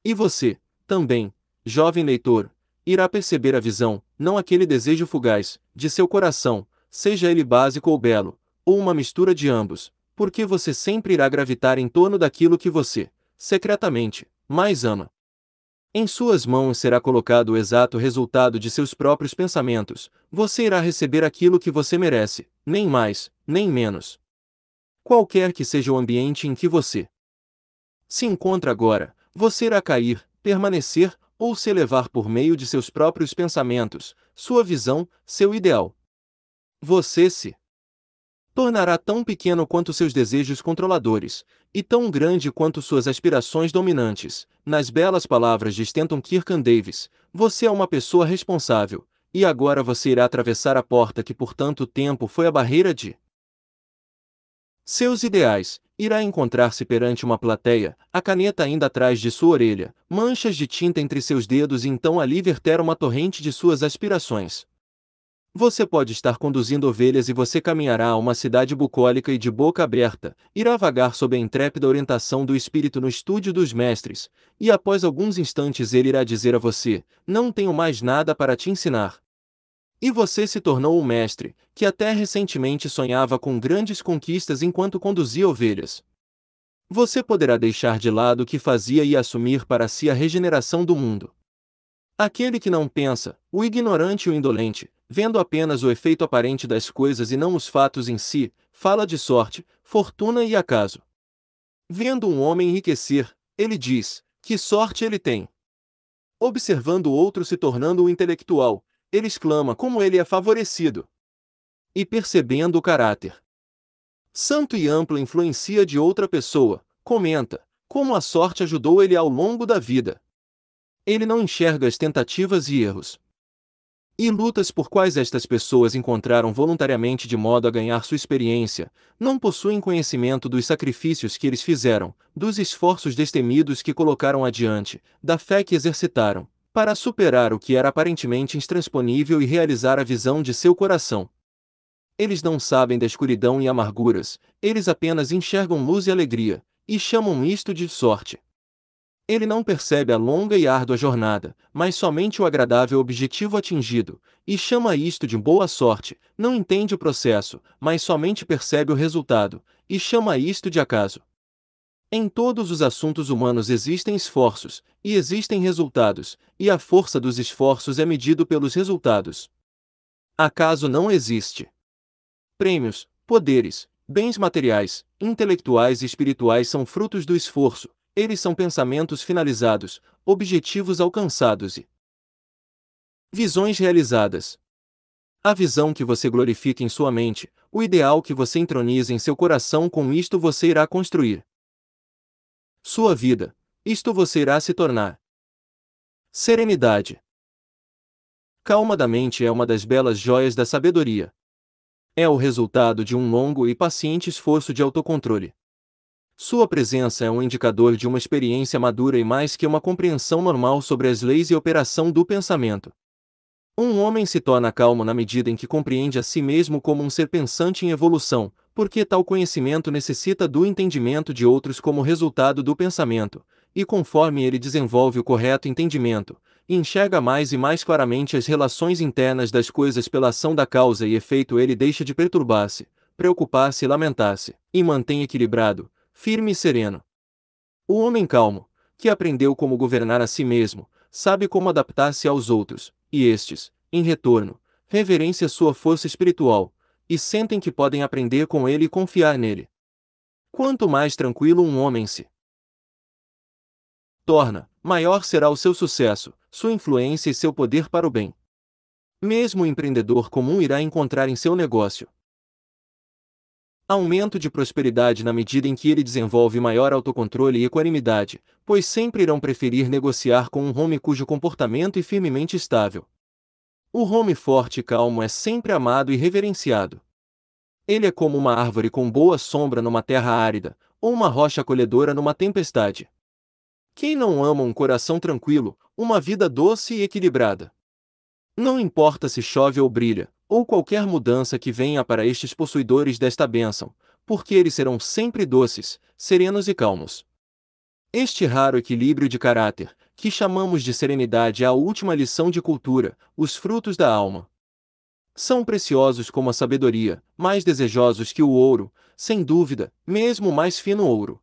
E você, também, jovem leitor, irá perceber a visão, não aquele desejo fugaz, de seu coração, seja ele básico ou belo, ou uma mistura de ambos, porque você sempre irá gravitar em torno daquilo que você, secretamente, mais ama. Em suas mãos será colocado o exato resultado de seus próprios pensamentos, você irá receber aquilo que você merece, nem mais, nem menos. Qualquer que seja o ambiente em que você se encontra agora, você irá cair, permanecer, ou se elevar por meio de seus próprios pensamentos, sua visão, seu ideal. Você se tornará tão pequeno quanto seus desejos controladores, e tão grande quanto suas aspirações dominantes. Nas belas palavras de Stanton Kirkan Davis, você é uma pessoa responsável, e agora você irá atravessar a porta que por tanto tempo foi a barreira de seus ideais, irá encontrar-se perante uma plateia, a caneta ainda atrás de sua orelha, manchas de tinta entre seus dedos e então ali verter uma torrente de suas aspirações. Você pode estar conduzindo ovelhas e você caminhará a uma cidade bucólica e de boca aberta, irá vagar sob a intrépida orientação do Espírito no estúdio dos mestres, e após alguns instantes ele irá dizer a você: não tenho mais nada para te ensinar. E você se tornou um mestre, que até recentemente sonhava com grandes conquistas enquanto conduzia ovelhas. Você poderá deixar de lado o que fazia e assumir para si a regeneração do mundo. Aquele que não pensa, o ignorante e o indolente, vendo apenas o efeito aparente das coisas e não os fatos em si, fala de sorte, fortuna e acaso. Vendo um homem enriquecer, ele diz: que sorte ele tem! Observando o outro se tornando um intelectual, ele exclama como ele é favorecido. E percebendo o caráter santo e amplo influencia de outra pessoa, comenta como a sorte ajudou ele ao longo da vida. Ele não enxerga as tentativas e erros e lutas por quais estas pessoas encontraram voluntariamente de modo a ganhar sua experiência, não possuem conhecimento dos sacrifícios que eles fizeram, dos esforços destemidos que colocaram adiante, da fé que exercitaram, para superar o que era aparentemente intransponível e realizar a visão de seu coração. Eles não sabem da escuridão e amarguras, eles apenas enxergam luz e alegria, e chamam isto de sorte. Ele não percebe a longa e árdua jornada, mas somente o agradável objetivo atingido, e chama isto de boa sorte, não entende o processo, mas somente percebe o resultado, e chama isto de acaso. Em todos os assuntos humanos existem esforços, e existem resultados, e a força dos esforços é medido pelos resultados. Acaso não existe. Prêmios, poderes, bens materiais, intelectuais e espirituais são frutos do esforço. Eles são pensamentos finalizados, objetivos alcançados e visões realizadas. A visão que você glorifica em sua mente, o ideal que você entroniza em seu coração, com isto você irá construir sua vida. Isto você irá se tornar. Serenidade. Calma da mente é uma das belas joias da sabedoria. É o resultado de um longo e paciente esforço de autocontrole. Sua presença é um indicador de uma experiência madura e mais que uma compreensão normal sobre as leis e operação do pensamento. Um homem se torna calmo na medida em que compreende a si mesmo como um ser pensante em evolução, porque tal conhecimento necessita do entendimento de outros como resultado do pensamento, e conforme ele desenvolve o correto entendimento, enxerga mais e mais claramente as relações internas das coisas pela ação da causa e efeito, ele deixa de perturbar-se, preocupar-se e lamentar-se, e mantém equilibrado, firme e sereno. O homem calmo, que aprendeu como governar a si mesmo, sabe como adaptar-se aos outros, e estes, em retorno, reverenciam sua força espiritual, e sentem que podem aprender com ele e confiar nele. Quanto mais tranquilo um homem se torna, maior será o seu sucesso, sua influência e seu poder para o bem. Mesmo o empreendedor comum irá encontrar em seu negócio aumento de prosperidade na medida em que ele desenvolve maior autocontrole e equanimidade, pois sempre irão preferir negociar com um homem cujo comportamento é firmemente estável. O homem forte e calmo é sempre amado e reverenciado. Ele é como uma árvore com boa sombra numa terra árida, ou uma rocha acolhedora numa tempestade. Quem não ama um coração tranquilo, uma vida doce e equilibrada? Não importa se chove ou brilha, ou qualquer mudança que venha para estes possuidores desta bênção, porque eles serão sempre doces, serenos e calmos. Este raro equilíbrio de caráter, que chamamos de serenidade, é a última lição de cultura, os frutos da alma. São preciosos como a sabedoria, mais desejosos que o ouro, sem dúvida, mesmo o mais fino ouro.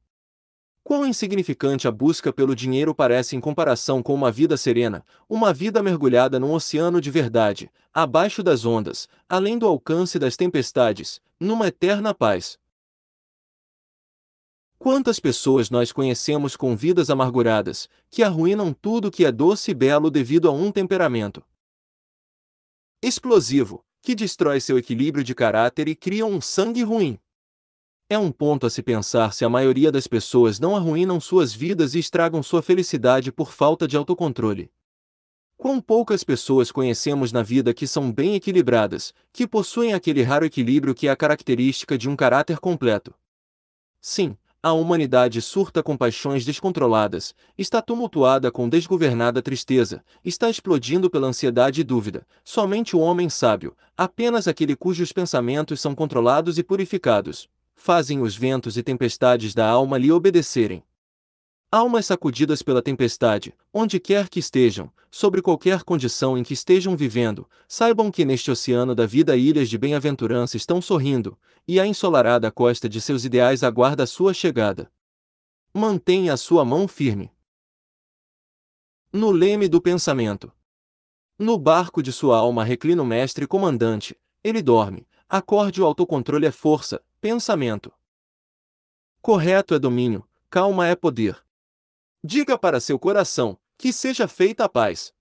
Quão insignificante a busca pelo dinheiro parece em comparação com uma vida serena, uma vida mergulhada num oceano de verdade, abaixo das ondas, além do alcance das tempestades, numa eterna paz. Quantas pessoas nós conhecemos com vidas amarguradas, que arruinam tudo que é doce e belo devido a um temperamento explosivo, que destrói seu equilíbrio de caráter e cria um sangue ruim. É um ponto a se pensar se a maioria das pessoas não arruinam suas vidas e estragam sua felicidade por falta de autocontrole. Quão poucas pessoas conhecemos na vida que são bem equilibradas, que possuem aquele raro equilíbrio que é a característica de um caráter completo. Sim, A humanidade surta com paixões descontroladas, está tumultuada com desgovernada tristeza, está explodindo pela ansiedade e dúvida. Somente o homem sábio, apenas aquele cujos pensamentos são controlados e purificados, fazem os ventos e tempestades da alma lhe obedecerem. Almas sacudidas pela tempestade, onde quer que estejam, sobre qualquer condição em que estejam vivendo, saibam que neste oceano da vida ilhas de bem-aventurança estão sorrindo, e a ensolarada costa de seus ideais aguarda a sua chegada. Mantenha a sua mão firme no leme do pensamento. No barco de sua alma reclina o mestre comandante, ele dorme, acorde o autocontrole é força, pensamento. Correto é domínio, calma é poder. Diga para seu coração, que seja feita a paz.